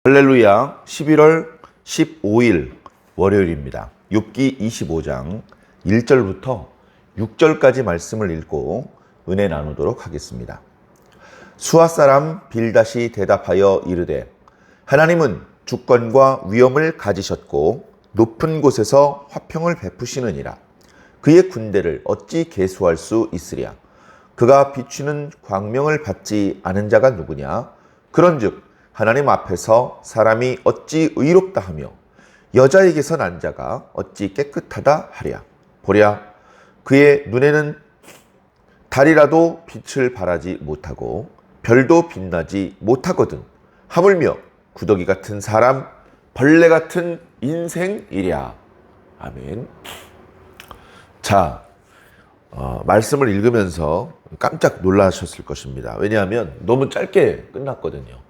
할렐루야. 11월 15일 월요일입니다. 욥기 25장 1절부터 6절까지 말씀을 읽고 은혜 나누도록 하겠습니다. 수아 사람 빌닷이 대답하여 이르되 하나님은 주권과 위엄을 가지셨고 높은 곳에서 화평을 베푸시느니라. 그의 군대를 어찌 계수할 수 있으랴. 그가 비추는 광명을 받지 않은 자가 누구냐. 그런즉 하나님 앞에서 사람이 어찌 의롭다 하며 여자에게서 난 자가 어찌 깨끗하다 하랴. 보랴, 그의 눈에는 달이라도 빛을 발하지 못하고 별도 빛나지 못하거든. 하물며 구더기 같은 사람, 벌레 같은 인생이랴. 아멘. 자, 말씀을 읽으면서 깜짝 놀라셨을 것입니다. 왜냐하면 너무 짧게 끝났거든요.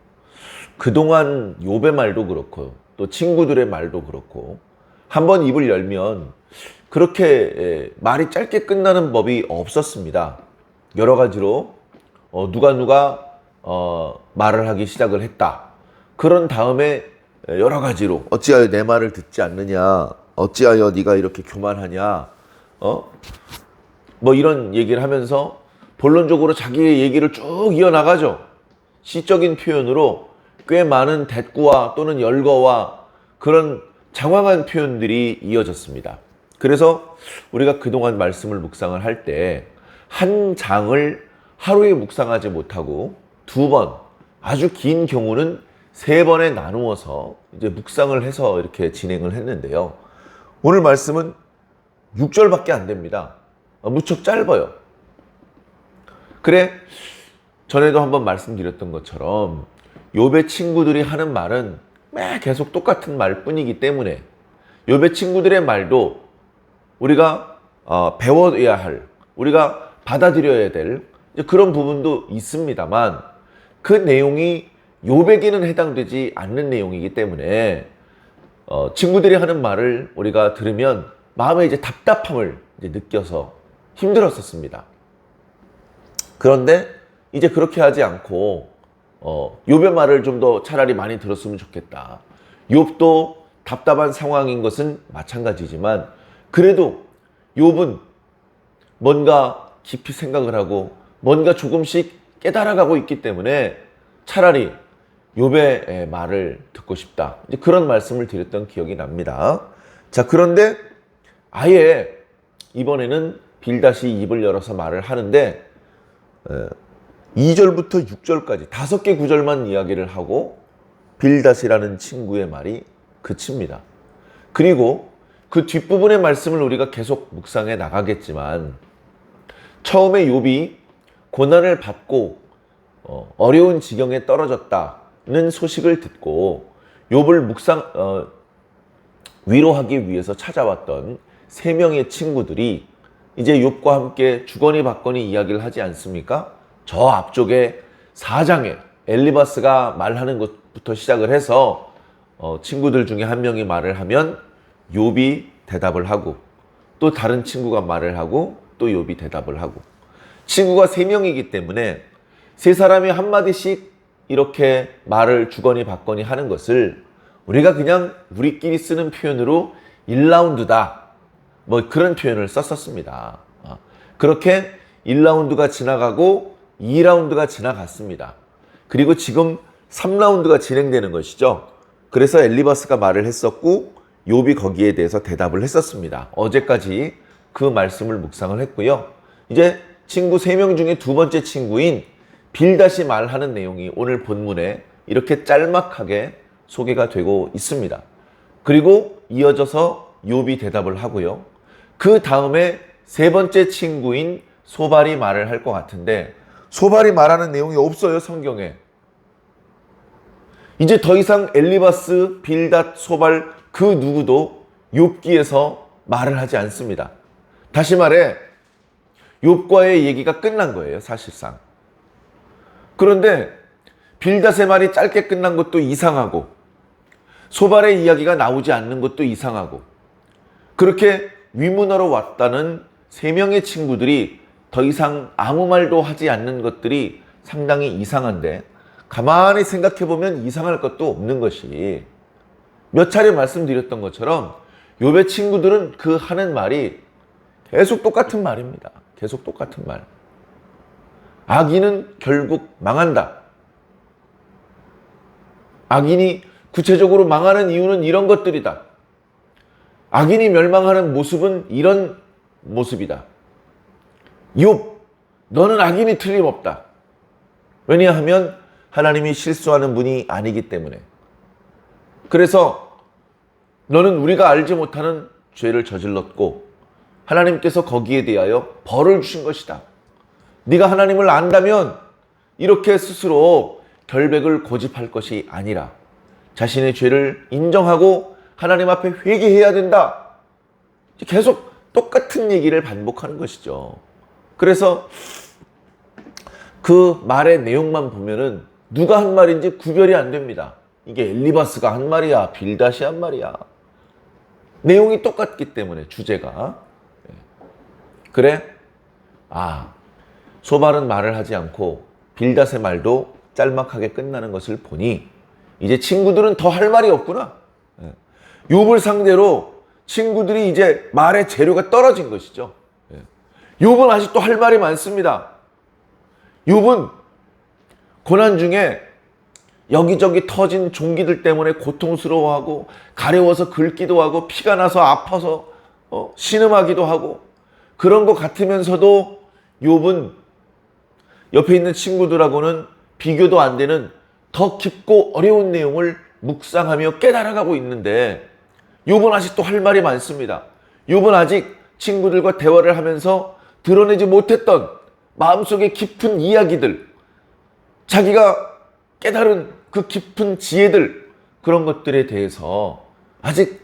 그동안 욥의 말도 그렇고 또 친구들의 말도 그렇고 한번 입을 열면 그렇게 말이 짧게 끝나는 법이 없었습니다. 여러 가지로 누가 말을 하기 시작을 했다. 그런 다음에 여러 가지로 어찌하여 내 말을 듣지 않느냐, 어찌하여 네가 이렇게 교만하냐, 뭐 이런 얘기를 하면서 본론적으로 자기의 얘기를 쭉 이어나가죠. 시적인 표현으로 꽤 많은 대꾸와 또는 열거와 그런 장황한 표현들이 이어졌습니다. 그래서 우리가 그동안 말씀을 묵상을 할 때 한 장을 하루에 묵상하지 못하고 두 번, 아주 긴 경우는 세 번에 나누어서 이제 묵상을 해서 이렇게 진행을 했는데요. 오늘 말씀은 6절밖에 안 됩니다. 무척 짧아요. 그래, 전에도 한번 말씀드렸던 것처럼 욥의 친구들이 하는 말은 계속 똑같은 말뿐이기 때문에 욥의 친구들의 말도 우리가 배워야 할, 우리가 받아들여야 될 그런 부분도 있습니다만 그 내용이 욥에게는 해당되지 않는 내용이기 때문에 친구들이 하는 말을 우리가 들으면 마음에 이제 답답함을 이제 느껴서 힘들었었습니다. 그런데 이제 그렇게 하지 않고 욥의 말을 좀 더 차라리 많이 들었으면 좋겠다. 욥도 답답한 상황인 것은 마찬가지지만 그래도 욥은 뭔가 깊이 생각을 하고 뭔가 조금씩 깨달아가고 있기 때문에 차라리 욥의 말을 듣고 싶다. 이제 그런 말씀을 드렸던 기억이 납니다. 자, 그런데 아예 이번에는 빌닷이 입을 열어서 말을 하는데 2절부터 6절까지 5개 구절만 이야기를 하고 빌닷이라는 친구의 말이 그칩니다. 그리고 그 뒷부분의 말씀을 우리가 계속 묵상해 나가겠지만 처음에 욥이 고난을 받고 어려운 지경에 떨어졌다는 소식을 듣고 욥을 위로하기 위해서 찾아왔던 3명의 친구들이 이제 욥과 함께 주거니 받거니 이야기를 하지 않습니까? 저 앞쪽에 4장에 엘리바스가 말하는 것부터 시작을 해서 친구들 중에 한 명이 말을 하면 욥이 대답을 하고 또 다른 친구가 말을 하고 또 욥이 대답을 하고 친구가 3명이기 때문에 3사람이 한마디씩 이렇게 말을 주거니 받거니 하는 것을 우리가 그냥 우리끼리 쓰는 표현으로 1라운드다 뭐 그런 표현을 썼었습니다. 그렇게 1라운드가 지나가고 2라운드가 지나갔습니다. 그리고 지금 3라운드가 진행되는 것이죠. 그래서 엘리바스가 말을 했었고 욥이 거기에 대해서 대답을 했었습니다. 어제까지 그 말씀을 묵상을 했고요. 이제 친구 3명 중에 두 번째 친구인 빌닷이 말하는 내용이 오늘 본문에 이렇게 짤막하게 소개가 되고 있습니다. 그리고 이어져서 욥이 대답을 하고요. 그 다음에 세 번째 친구인 소발이 말을 할 것 같은데 소발이 말하는 내용이 없어요, 성경에. 이제 더 이상 엘리바스, 빌닷, 소발 그 누구도 욥기에서 말을 하지 않습니다. 다시 말해 욥과의 얘기가 끝난 거예요, 사실상. 그런데 빌닷의 말이 짧게 끝난 것도 이상하고 소발의 이야기가 나오지 않는 것도 이상하고 그렇게 위문하러 왔다는 3명의 친구들이 더 이상 아무 말도 하지 않는 것들이 상당히 이상한데 가만히 생각해 보면 이상할 것도 없는 것이, 몇 차례 말씀드렸던 것처럼 욥의 친구들은 그 하는 말이 계속 똑같은 말입니다. 계속 똑같은 말. 악인은 결국 망한다. 악인이 구체적으로 망하는 이유는 이런 것들이다. 악인이 멸망하는 모습은 이런 모습이다. 욥, 너는 악인이 틀림없다. 왜냐하면 하나님이 실수하는 분이 아니기 때문에. 그래서 너는 우리가 알지 못하는 죄를 저질렀고 하나님께서 거기에 대하여 벌을 주신 것이다. 네가 하나님을 안다면 이렇게 스스로 결백을 고집할 것이 아니라 자신의 죄를 인정하고 하나님 앞에 회개해야 된다. 계속 똑같은 얘기를 반복하는 것이죠. 그래서 그 말의 내용만 보면은 누가 한 말인지 구별이 안 됩니다. 이게 엘리바스가 한 말이야, 빌닷이 한 말이야. 내용이 똑같기 때문에, 주제가. 그래? 소발은 말을 하지 않고 빌닷의 말도 짤막하게 끝나는 것을 보니 이제 친구들은 더 할 말이 없구나. 욥을 상대로 친구들이 이제 말의 재료가 떨어진 것이죠. 욥은 아직도 할 말이 많습니다. 욥은 고난 중에 여기저기 터진 종기들 때문에 고통스러워하고 가려워서 긁기도 하고 피가 나서 아파서 신음하기도 하고 그런 것 같으면서도 욥은 옆에 있는 친구들하고는 비교도 안 되는 더 깊고 어려운 내용을 묵상하며 깨달아가고 있는데 욥은 아직도 할 말이 많습니다. 욥은 아직 친구들과 대화를 하면서 드러내지 못했던 마음속의 깊은 이야기들, 자기가 깨달은 그 깊은 지혜들, 그런 것들에 대해서 아직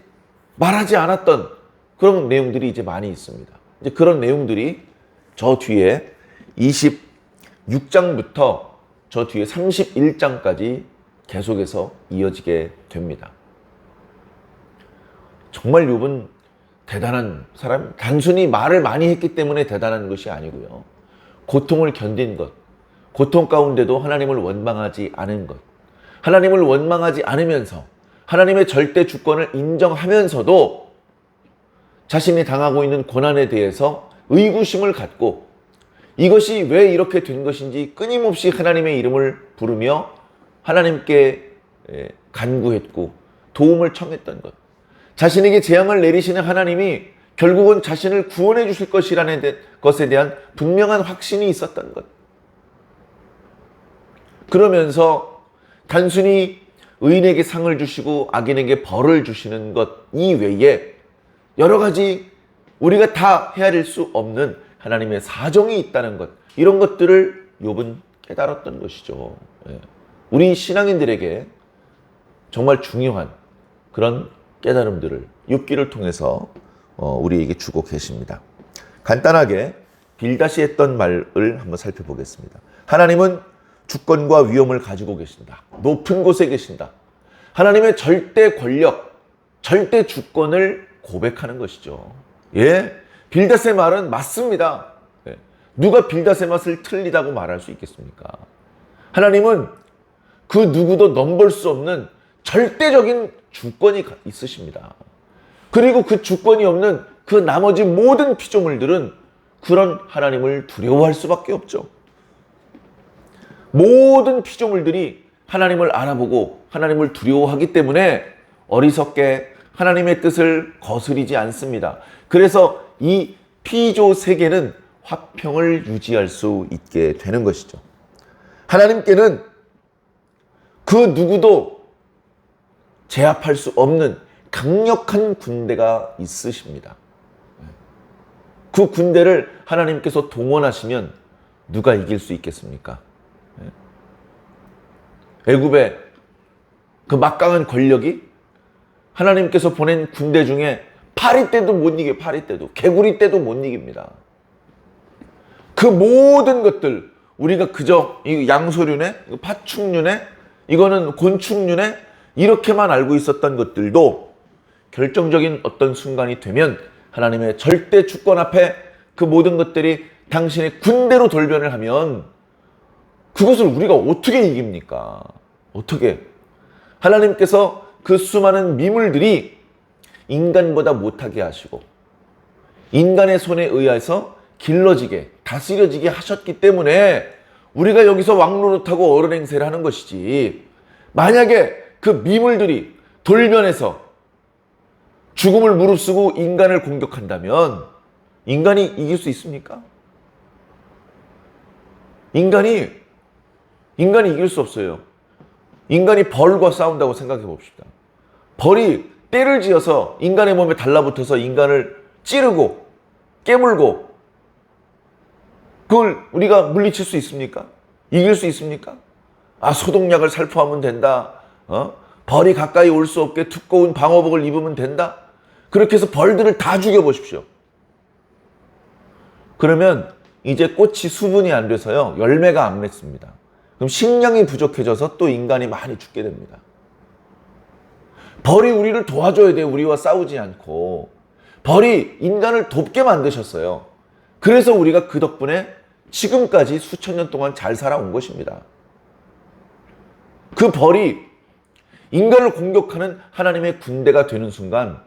말하지 않았던 그런 내용들이 이제 많이 있습니다. 이제 그런 내용들이 저 뒤에 26장부터 저 뒤에 31장까지 계속해서 이어지게 됩니다. 정말 욥은 대단한 사람, 단순히 말을 많이 했기 때문에 대단한 것이 아니고요. 고통을 견딘 것, 고통 가운데도 하나님을 원망하지 않은 것, 하나님을 원망하지 않으면서 하나님의 절대 주권을 인정하면서도 자신이 당하고 있는 고난에 대해서 의구심을 갖고 이것이 왜 이렇게 된 것인지 끊임없이 하나님의 이름을 부르며 하나님께 간구했고 도움을 청했던 것, 자신에게 재앙을 내리시는 하나님이 결국은 자신을 구원해 주실 것이라는 것에 대한 분명한 확신이 있었던 것. 그러면서 단순히 의인에게 상을 주시고 악인에게 벌을 주시는 것 이외에 여러 가지 우리가 다 헤아릴 수 없는 하나님의 사정이 있다는 것, 이런 것들을 욥은 깨달았던 것이죠. 우리 신앙인들에게 정말 중요한 그런 깨달음들을 욥기를 통해서 우리에게 주고 계십니다. 간단하게 빌닷이 했던 말을 한번 살펴보겠습니다. 하나님은 주권과 위엄을 가지고 계신다. 높은 곳에 계신다. 하나님의 절대 권력, 절대 주권을 고백하는 것이죠. 빌닷의 말은 맞습니다. 누가 빌닷의 맛을 틀리다고 말할 수 있겠습니까? 하나님은 그 누구도 넘볼 수 없는 절대적인 주권이 있으십니다. 그리고 그 주권이 없는 그 나머지 모든 피조물들은 그런 하나님을 두려워할 수밖에 없죠. 모든 피조물들이 하나님을 알아보고 하나님을 두려워하기 때문에 어리석게 하나님의 뜻을 거스리지 않습니다. 그래서 이 피조 세계는 화평을 유지할 수 있게 되는 것이죠. 하나님께는 그 누구도 제압할 수 없는 강력한 군대가 있으십니다. 그 군대를 하나님께서 동원하시면 누가 이길 수 있겠습니까? 애굽의 그 막강한 권력이 하나님께서 보낸 군대 중에 파리 때도 못 이겨, 파리 때도, 개구리 때도 못 이깁니다. 그 모든 것들, 우리가 그저 양소류네, 파충류네, 이거는 곤충류네, 이렇게만 알고 있었던 것들도 결정적인 어떤 순간이 되면 하나님의 절대 주권 앞에 그 모든 것들이 당신의 군대로 돌변을 하면 그것을 우리가 어떻게 이깁니까? 어떻게? 하나님께서 그 수많은 미물들이 인간보다 못하게 하시고 인간의 손에 의해서 길러지게 다스려지게 하셨기 때문에 우리가 여기서 왕노릇하고 어른행세를 하는 것이지, 만약에 그 미물들이 돌변해서 죽음을 무릅쓰고 인간을 공격한다면 인간이 이길 수 있습니까? 인간이 이길 수 없어요. 인간이 벌과 싸운다고 생각해 봅시다. 벌이 떼를 지어서 인간의 몸에 달라붙어서 인간을 찌르고 깨물고, 그걸 우리가 물리칠 수 있습니까? 이길 수 있습니까? 소독약을 살포하면 된다. 벌이 가까이 올 수 없게 두꺼운 방어복을 입으면 된다. 그렇게 해서 벌들을 다 죽여보십시오. 그러면 이제 꽃이 수분이 안 돼서요, 열매가 안 맺습니다. 그럼 식량이 부족해져서 또 인간이 많이 죽게 됩니다. 벌이 우리를 도와줘야 돼요. 우리와 싸우지 않고. 벌이 인간을 돕게 만드셨어요. 그래서 우리가 그 덕분에 지금까지 수천 년 동안 잘 살아온 것입니다. 그 벌이 인간을 공격하는 하나님의 군대가 되는 순간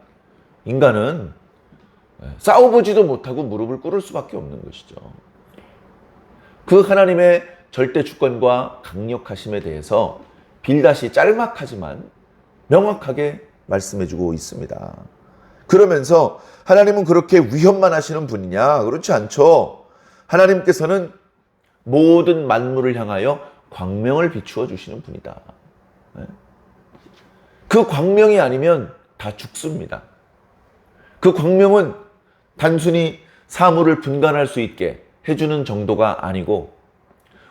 인간은 싸워보지도 못하고 무릎을 꿇을 수밖에 없는 것이죠. 그 하나님의 절대 주권과 강력하심에 대해서 빌닷이 짤막하지만 명확하게 말씀해주고 있습니다. 그러면서 하나님은 그렇게 위협만 하시는 분이냐? 그렇지 않죠. 하나님께서는 모든 만물을 향하여 광명을 비추어 주시는 분이다. 그 광명이 아니면 다 죽습니다. 그 광명은 단순히 사물을 분간할 수 있게 해주는 정도가 아니고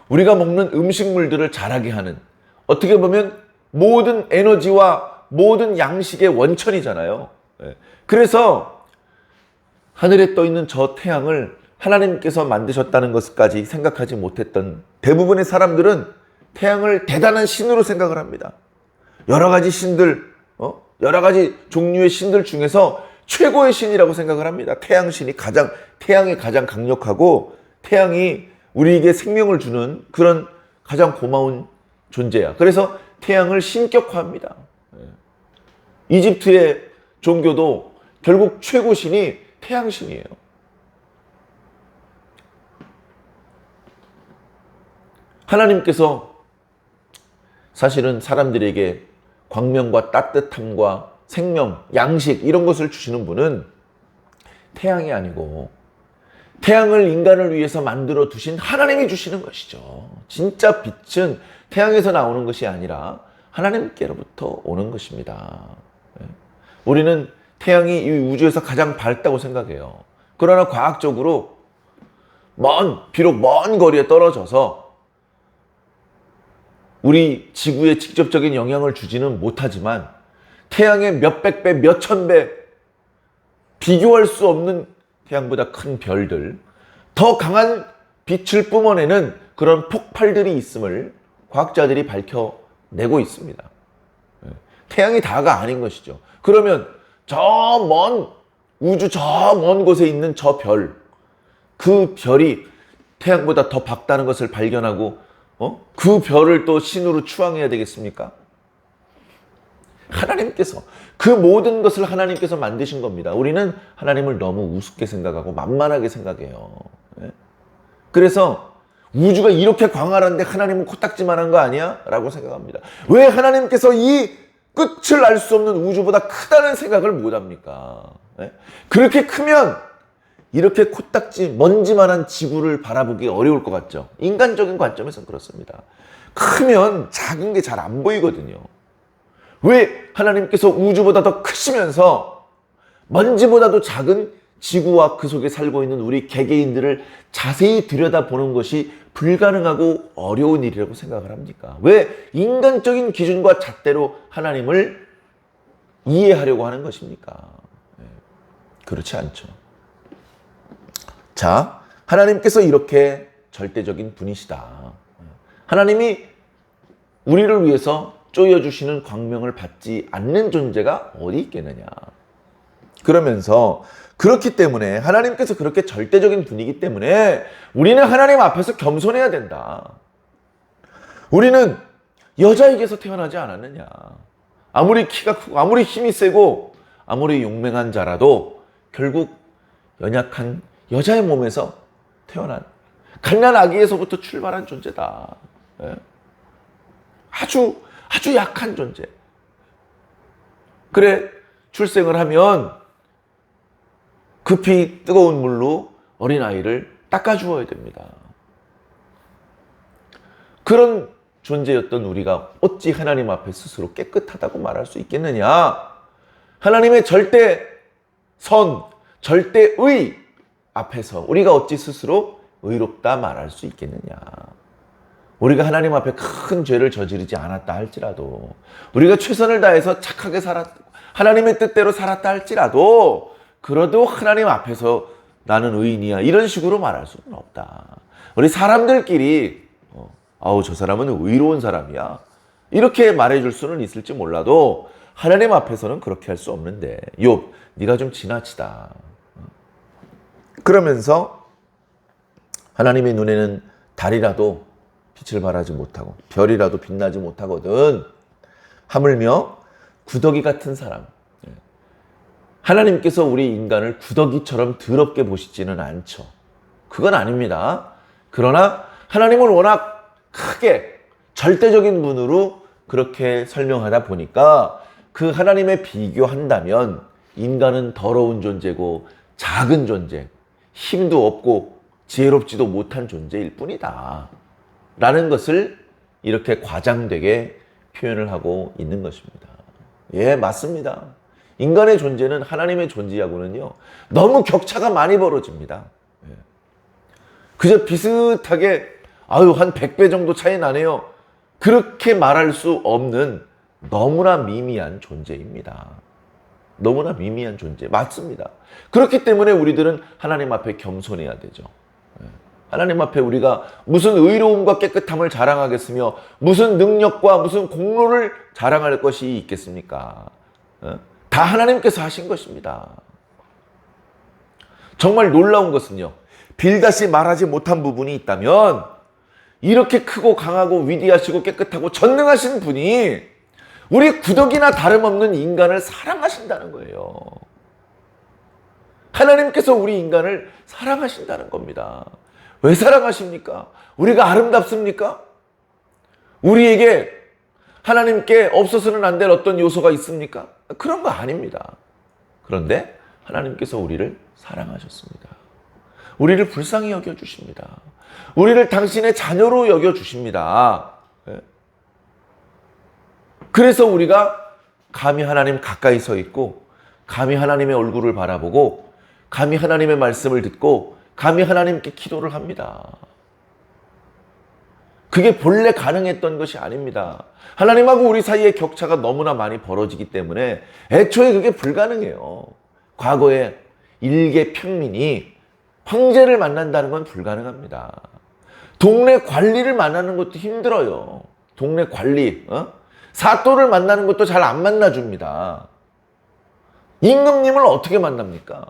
우리가 먹는 음식물들을 자라게 하는, 어떻게 보면 모든 에너지와 모든 양식의 원천이잖아요. 그래서 하늘에 떠 있는 저 태양을 하나님께서 만드셨다는 것까지 생각하지 못했던 대부분의 사람들은 태양을 대단한 신으로 생각을 합니다. 여러 가지 신들, 여러 가지 종류의 신들 중에서 최고의 신이라고 생각을 합니다. 태양신이 태양이 가장 강력하고 태양이 우리에게 생명을 주는 그런 가장 고마운 존재야. 그래서 태양을 신격화합니다. 이집트의 종교도 결국 최고 신이 태양신이에요. 하나님께서 사실은 사람들에게 광명과 따뜻함과 생명, 양식 이런 것을 주시는 분은 태양이 아니고 태양을 인간을 위해서 만들어 두신 하나님이 주시는 것이죠. 진짜 빛은 태양에서 나오는 것이 아니라 하나님께로부터 오는 것입니다. 우리는 태양이 이 우주에서 가장 밝다고 생각해요. 그러나 과학적으로 비록 먼 거리에 떨어져서 우리 지구에 직접적인 영향을 주지는 못하지만 태양의 몇백 배, 몇천 배 비교할 수 없는 태양보다 큰 별들, 더 강한 빛을 뿜어내는 그런 폭발들이 있음을 과학자들이 밝혀내고 있습니다. 태양이 다가 아닌 것이죠. 그러면 저 먼 우주 저 먼 곳에 있는 저 별, 그 별이 태양보다 더 밝다는 것을 발견하고 그 별을 또 신으로 추앙해야 되겠습니까? 하나님께서 그 모든 것을 하나님께서 만드신 겁니다. 우리는 하나님을 너무 우습게 생각하고 만만하게 생각해요. 그래서 우주가 이렇게 광활한데 하나님은 코딱지만한 거 아니야? 라고 생각합니다. 왜 하나님께서 이 끝을 알 수 없는 우주보다 크다는 생각을 못합니까? 그렇게 크면 이렇게 코딱지 먼지만한 지구를 바라보기 어려울 것 같죠. 인간적인 관점에서 그렇습니다. 크면 작은 게 잘 안 보이거든요. 왜 하나님께서 우주보다 더 크시면서 먼지보다도 작은 지구와 그 속에 살고 있는 우리 개개인들을 자세히 들여다보는 것이 불가능하고 어려운 일이라고 생각을 합니까? 왜 인간적인 기준과 잣대로 하나님을 이해하려고 하는 것입니까? 그렇지 않죠. 자, 하나님께서 이렇게 절대적인 분이시다. 하나님이 우리를 위해서 쪼여주시는 광명을 받지 않는 존재가 어디 있겠느냐. 그러면서 그렇기 때문에 하나님께서 그렇게 절대적인 분이기 때문에 우리는 하나님 앞에서 겸손해야 된다. 우리는 여자에게서 태어나지 않았느냐. 아무리 키가 크고 아무리 힘이 세고 아무리 용맹한 자라도 결국 연약한 여자의 몸에서 태어난 갓난 아기에서부터 출발한 존재다. 예? 아주 약한 존재. 그래, 출생을 하면 급히 뜨거운 물로 어린아이를 닦아주어야 됩니다. 그런 존재였던 우리가 어찌 하나님 앞에 스스로 깨끗하다고 말할 수 있겠느냐? 하나님의 절대 선, 절대 의 앞에서 우리가 어찌 스스로 의롭다 말할 수 있겠느냐? 우리가 하나님 앞에 큰 죄를 저지르지 않았다 할지라도, 우리가 최선을 다해서 착하게 살았고 하나님의 뜻대로 살았다 할지라도, 그래도 하나님 앞에서 나는 의인이야 이런 식으로 말할 수는 없다. 우리 사람들끼리 아우 저 사람은 의로운 사람이야 이렇게 말해줄 수는 있을지 몰라도 하나님 앞에서는 그렇게 할 수 없는데, 욥 네가 좀 지나치다. 그러면서 하나님의 눈에는 달이라도 빛을 발하지 못하고 별이라도 빛나지 못하거든. 하물며 구더기 같은 사람. 하나님께서 우리 인간을 구더기처럼 더럽게 보시지는 않죠. 그건 아닙니다. 그러나 하나님은 워낙 크게 절대적인 분으로 그렇게 설명하다 보니까 그 하나님에 비교한다면 인간은 더러운 존재고 작은 존재, 힘도 없고 지혜롭지도 못한 존재일 뿐이다 라는 것을 이렇게 과장되게 표현을 하고 있는 것입니다. 예, 맞습니다. 인간의 존재는 하나님의 존재하고는요 너무 격차가 많이 벌어집니다. 그저 비슷하게 한 100배 정도 차이 나네요, 그렇게 말할 수 없는 너무나 미미한 존재입니다. 너무나 미미한 존재 맞습니다. 그렇기 때문에 우리들은 하나님 앞에 겸손해야 되죠. 하나님 앞에 우리가 무슨 의로움과 깨끗함을 자랑하겠으며 무슨 능력과 무슨 공로를 자랑할 것이 있겠습니까? 다 하나님께서 하신 것입니다. 정말 놀라운 것은요, 빌다시 말하지 못한 부분이 있다면 이렇게 크고 강하고 위대하시고 깨끗하고 전능하신 분이 우리 구더기나 다름없는 인간을 사랑하신다는 거예요. 하나님께서 우리 인간을 사랑하신다는 겁니다. 왜 사랑하십니까? 우리가 아름답습니까? 우리에게 하나님께 없어서는 안 될 어떤 요소가 있습니까? 그런 거 아닙니다. 그런데 하나님께서 우리를 사랑하셨습니다. 우리를 불쌍히 여겨주십니다. 우리를 당신의 자녀로 여겨주십니다. 그래서 우리가 감히 하나님 가까이 서 있고 감히 하나님의 얼굴을 바라보고 감히 하나님의 말씀을 듣고 감히 하나님께 기도를 합니다. 그게 본래 가능했던 것이 아닙니다. 하나님하고 우리 사이의 격차가 너무나 많이 벌어지기 때문에 애초에 그게 불가능해요. 과거에 일개 평민이 황제를 만난다는 건 불가능합니다. 동네 관리를 만나는 것도 힘들어요. 동네 관리, 사또를 만나는 것도 잘 안 만나줍니다. 임금님을 어떻게 만납니까?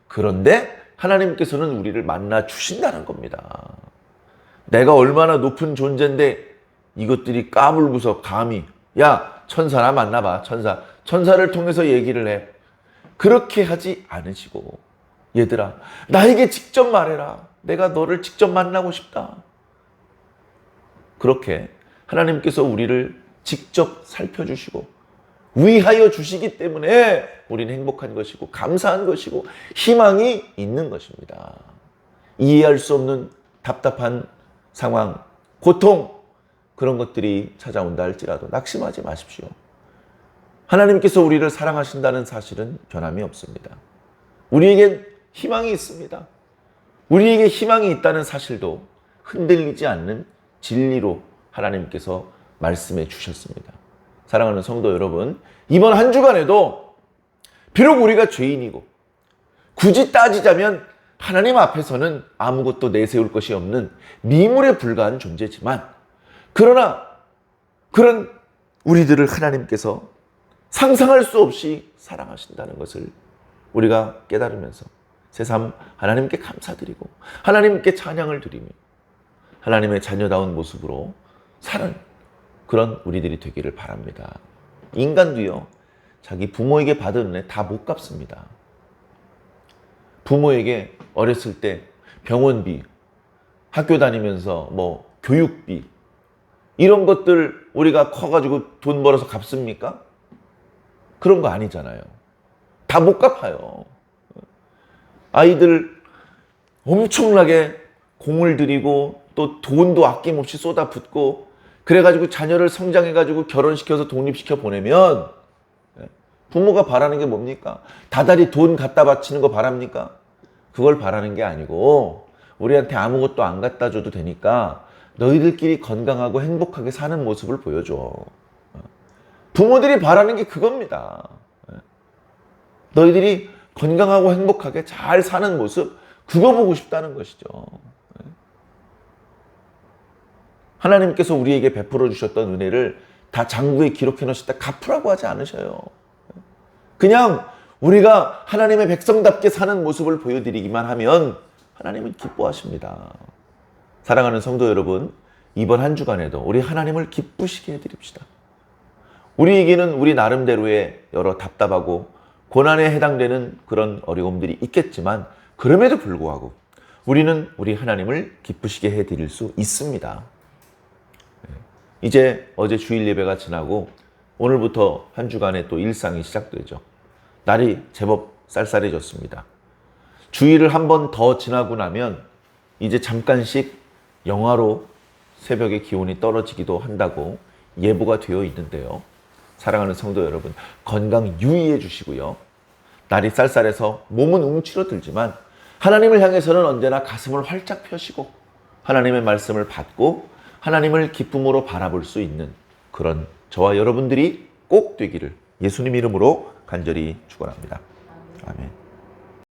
그런데 하나님께서는 우리를 만나 주신다는 겁니다. 내가 얼마나 높은 존재인데 이것들이 까불고서 감히 야 천사나 만나봐, 천사를 통해서 얘기를 해. 그렇게 하지 않으시고 얘들아 나에게 직접 말해라. 내가 너를 직접 만나고 싶다. 그렇게 하나님께서 우리를 직접 살펴주시고 위하여 주시기 때문에 우리는 행복한 것이고 감사한 것이고 희망이 있는 것입니다. 이해할 수 없는 답답한 상황, 고통, 그런 것들이 찾아온다 할지라도 낙심하지 마십시오. 하나님께서 우리를 사랑하신다는 사실은 변함이 없습니다. 우리에겐 희망이 있습니다. 우리에게 희망이 있다는 사실도 흔들리지 않는 진리로 하나님께서 말씀해 주셨습니다. 사랑하는 성도 여러분, 이번 한 주간에도 비록 우리가 죄인이고 굳이 따지자면 하나님 앞에서는 아무것도 내세울 것이 없는 미물에 불과한 존재지만, 그러나 그런 우리들을 하나님께서 상상할 수 없이 사랑하신다는 것을 우리가 깨달으면서 새삼 하나님께 감사드리고 하나님께 찬양을 드리며 하나님의 자녀다운 모습으로 사는 그런 우리들이 되기를 바랍니다. 인간도요, 자기 부모에게 받은 은혜 다 못 갚습니다. 부모에게 어렸을 때 병원비, 학교 다니면서 뭐 교육비, 이런 것들 우리가 커가지고 돈 벌어서 갚습니까? 그런 거 아니잖아요. 다 못 갚아요. 아이들 엄청나게 공을 들이고 또 돈도 아낌없이 쏟아붓고 그래가지고 자녀를 성장해가지고 결혼시켜서 독립시켜 보내면 부모가 바라는 게 뭡니까? 다달이 돈 갖다 바치는 거 바랍니까? 그걸 바라는 게 아니고 우리한테 아무것도 안 갖다 줘도 되니까 너희들끼리 건강하고 행복하게 사는 모습을 보여줘. 부모들이 바라는 게 그겁니다. 너희들이 건강하고 행복하게 잘 사는 모습, 그거 보고 싶다는 것이죠. 하나님께서 우리에게 베풀어 주셨던 은혜를 다 장부에 기록해 놓으셨다 갚으라고 하지 않으셔요. 그냥 우리가 하나님의 백성답게 사는 모습을 보여드리기만 하면 하나님은 기뻐하십니다. 사랑하는 성도 여러분, 이번 한 주간에도 우리 하나님을 기쁘시게 해드립시다. 우리에게는 우리 나름대로의 여러 답답하고 고난에 해당되는 그런 어려움들이 있겠지만 그럼에도 불구하고 우리는 우리 하나님을 기쁘시게 해드릴 수 있습니다. 이제 어제 주일 예배가 지나고 오늘부터 한 주간의 또 일상이 시작되죠. 날이 제법 쌀쌀해졌습니다. 주일을 한 번 더 지나고 나면 이제 잠깐씩 영하로 새벽에 기온이 떨어지기도 한다고 예보가 되어 있는데요. 사랑하는 성도 여러분, 건강 유의해 주시고요. 날이 쌀쌀해서 몸은 움츠러들지만 하나님을 향해서는 언제나 가슴을 활짝 펴시고 하나님의 말씀을 받고 하나님을 기쁨으로 바라볼 수 있는 그런 저와 여러분들이 꼭 되기를 예수님 이름으로 간절히 축원합니다.